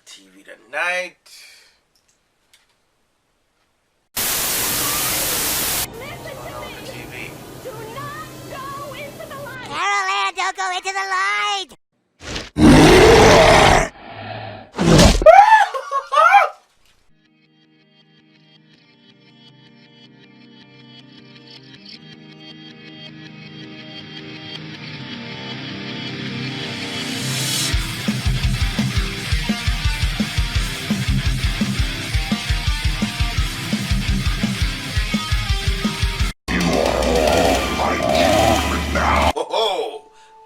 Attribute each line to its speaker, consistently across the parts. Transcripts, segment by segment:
Speaker 1: TV tonight.
Speaker 2: Listen to me!
Speaker 1: TV.
Speaker 2: Do not go into the light!
Speaker 3: Carol Ann, don't go into the light!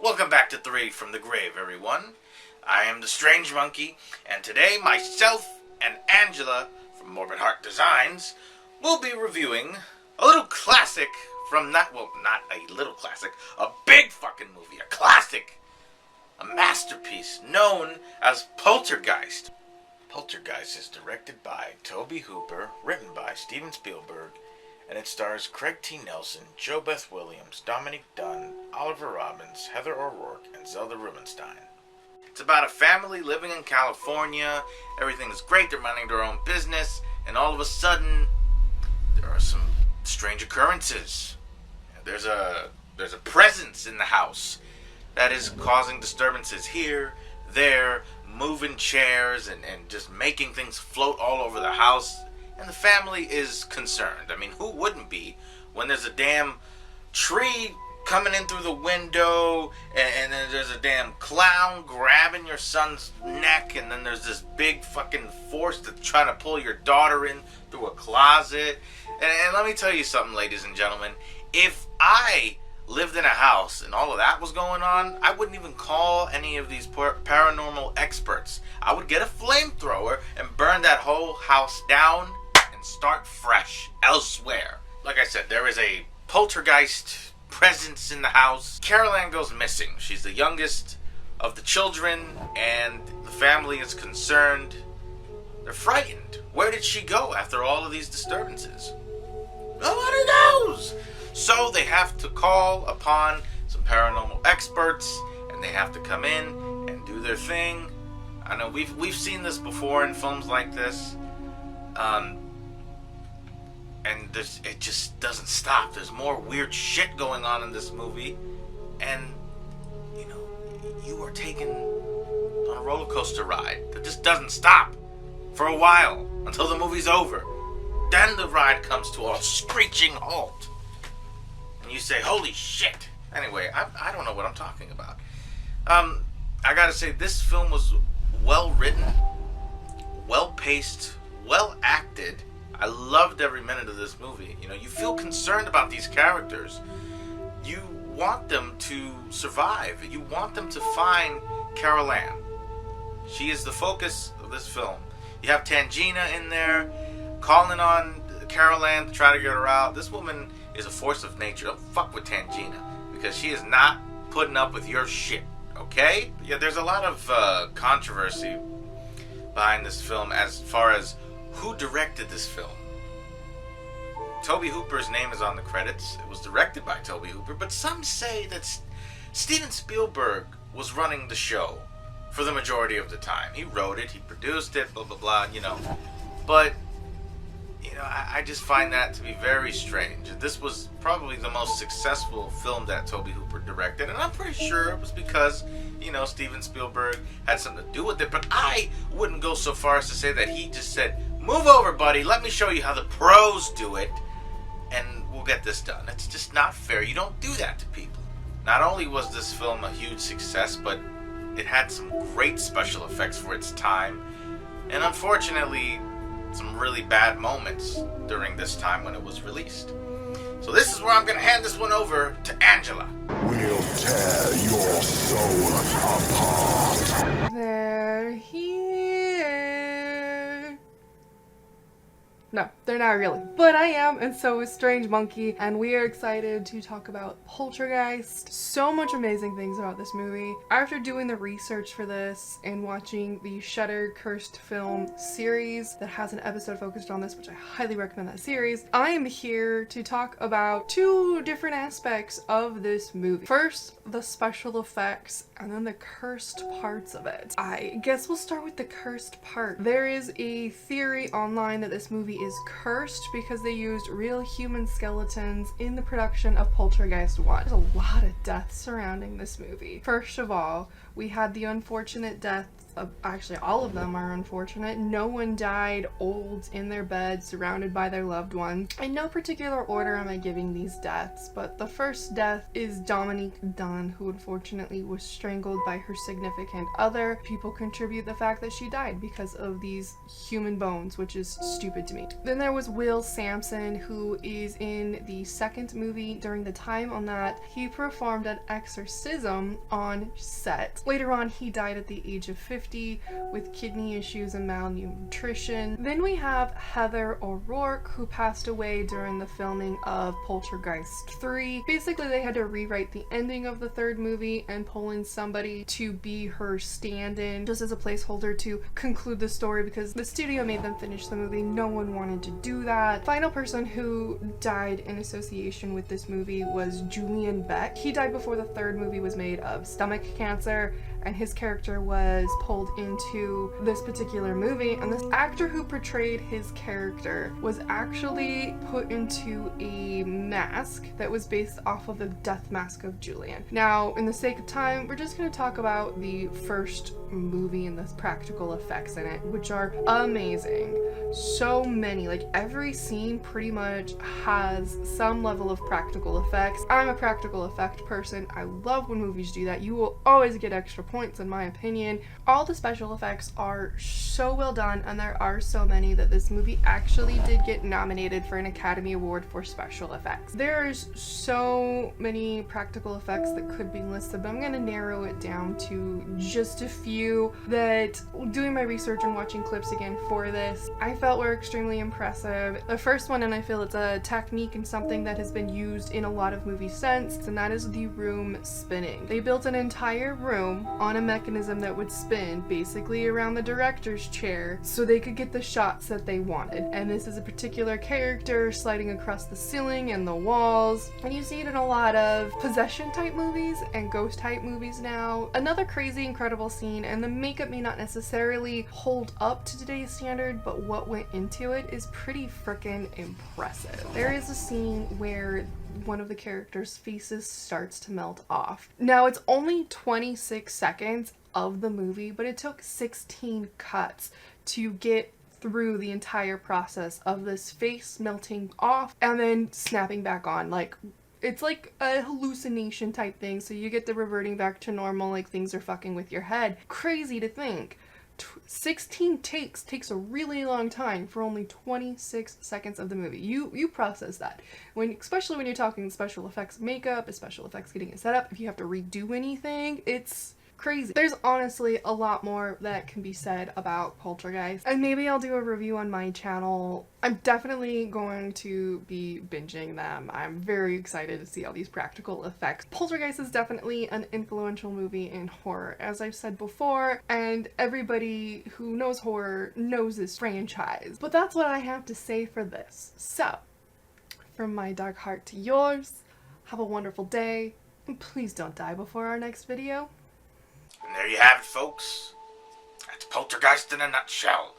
Speaker 1: Welcome back to 3 from the Grave, everyone. I am the Strange Monkey, and today myself and Angela from Morbid Heart Designs will be reviewing a little classic from not a little classic, a big fucking movie, a classic, a masterpiece known as Poltergeist. Poltergeist is directed by Tobe Hooper, written by Steven Spielberg, and it stars Craig T. Nelson, Jo Beth Williams, Dominic Dunn, Oliver Robbins, Heather O'Rourke, and Zelda Rubinstein. It's about a family living in California. Everything is great, they're minding their own business, and all of a sudden, there are some strange occurrences. There's a presence in the house that is causing disturbances here, there, moving chairs, and just making things float all over the house. And the family is concerned. I mean, who wouldn't be when there's a damn tree coming in through the window, and then there's a damn clown grabbing your son's neck, and then there's this big fucking force that's trying to pull your daughter in through a closet. And let me tell you something, ladies and gentlemen. If I lived in a house and all of that was going on, I wouldn't even call any of these paranormal experts. I would get a flamethrower and burn that whole house down and start fresh elsewhere. Like I said, there is a poltergeist presence in the house. Carol Ann goes missing. She's the youngest of the children, and the family is concerned. They're frightened. Where did she go after all of these disturbances? Nobody knows. So they have to call upon some paranormal experts, and they have to come in and do their thing. I know we've seen this before in films like this. And it just doesn't stop. There's more weird shit going on in this movie. And, you know, you are taken on a roller coaster ride that just doesn't stop for a while until the movie's over. Then the ride comes to a screeching halt. And you say, holy shit. Anyway, I don't know what I'm talking about. I gotta say, this film was well written, well paced, well acted. I loved every minute of this movie. You know, you feel concerned about these characters. You want them to survive. You want them to find Carol Ann. She is the focus of this film. You have Tangina in there, calling on Carol Ann to try to get her out. This woman is a force of nature. Don't fuck with Tangina, because she is not putting up with your shit, okay? Yeah, there's a lot of controversy behind this film as far as who directed this film. Tobe Hooper's name is on the credits. It was directed by Tobe Hooper, but some say that Steven Spielberg was running the show for the majority of the time. He wrote it, he produced it, blah, blah, blah, you know. But, you know, I just find that to be very strange. This was probably the most successful film that Tobe Hooper directed, and I'm pretty sure it was because, you know, Steven Spielberg had something to do with it. But I wouldn't go so far as to say that he just said, move over, buddy, let me show you how the pros do it, and we'll get this done. It's just not fair. You don't do that to people. Not only was this film a huge success, but it had some great special effects for its time, and unfortunately, some really bad moments during this time when it was released. So this is where I'm going to hand this one over to Angela.
Speaker 4: We'll tear your soul apart.
Speaker 5: They're here. No, they're not really. But I am, and so is Strange Monkey, and we are excited to talk about Poltergeist. So much amazing things about this movie. After doing the research for this and watching the Shudder Cursed Film series that has an episode focused on this, which I highly recommend that series, I am here to talk about two different aspects of this movie. First, the special effects, and then the cursed parts of it. I guess we'll start with the cursed part. There is a theory online that this movie is cursed because they used real human skeletons in the production of Poltergeist 1. There's a lot of deaths surrounding this movie. First of all, we had the unfortunate death of, actually all of them are unfortunate. No one died old in their bed surrounded by their loved ones. In no particular order am I giving these deaths, but the first death is Dominique Dunn, who unfortunately was strangled by her significant other. People contribute the fact that she died because of these human bones, which is stupid to me. Then there was Will Sampson, who is in the second movie. During the time on that, he performed an exorcism on set. Later on, he died at the age of 50 with kidney issues and malnutrition. Then we have Heather O'Rourke, who passed away during the filming of Poltergeist 3. Basically, they had to rewrite the ending of the third movie and pull in somebody to be her stand-in, just as a placeholder to conclude the story, because the studio made them finish the movie. No one wanted to do that. Final person who died in association with this movie was Julian Beck. He died before the third movie was made of stomach cancer, and his character was pulled into this particular movie, and this actor who portrayed his character was actually put into a mask that was based off of the death mask of Julian. Now, in the sake of time, we're just going to talk about the first movie and the practical effects in it, which are amazing. So many, like every scene pretty much has some level of practical effects. I'm a practical effect person. I love when movies do that. You will always get extra points in my opinion. All the special effects are so well done, and there are so many that this movie actually did get nominated for an Academy Award for special effects. There's so many practical effects that could be listed, but I'm going to narrow it down to just a few that, doing my research and watching clips again for this, I felt were extremely impressive. The first one, and I feel it's a technique and something that has been used in a lot of movies since, and that is the room spinning. They built an entire room on a mechanism that would spin basically around the director's chair so they could get the shots that they wanted. And this is a particular character sliding across the ceiling and the walls, and you see it in a lot of possession type movies and ghost type movies now. Another crazy incredible scene, and the makeup may not necessarily hold up to today's standard, but what went into it is pretty freaking impressive. There is a scene where one of the characters' faces starts to melt off. Now, it's only 26 seconds of the movie, but it took 16 cuts to get through the entire process of this face melting off and then snapping back on. Like, it's like a hallucination type thing, so you get the reverting back to normal, like things are fucking with your head. Crazy to think. 16 takes a really long time for only 26 seconds of the movie. You process that. Especially when you're talking special effects makeup, special effects getting it set up, if you have to redo anything, it's crazy. There's honestly a lot more that can be said about Poltergeist, and maybe I'll do a review on my channel. I'm definitely going to be binging them. I'm very excited to see all these practical effects. Poltergeist is definitely an influential movie in horror, as I've said before, and everybody who knows horror knows this franchise. But that's what I have to say for this. So, from my dark heart to yours, have a wonderful day, and please don't die before our next video.
Speaker 1: And there you have it, folks. That's Poltergeist in a nutshell.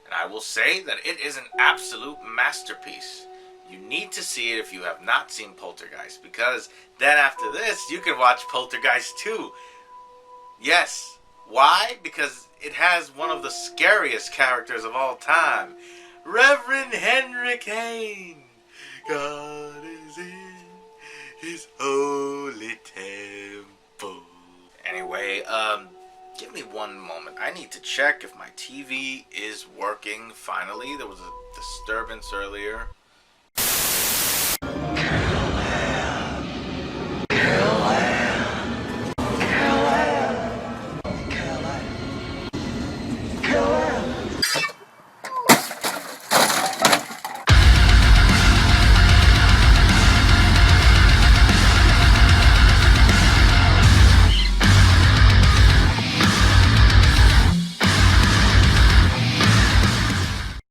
Speaker 1: And I will say that it is an absolute masterpiece. You need to see it if you have not seen Poltergeist, because then after this, you can watch Poltergeist 2. Yes. Why? Because it has one of the scariest characters of all time, Reverend Henry Kane. God is in his holy temple. Anyway, give me one moment. I need to check if my TV is working finally. There was a disturbance earlier.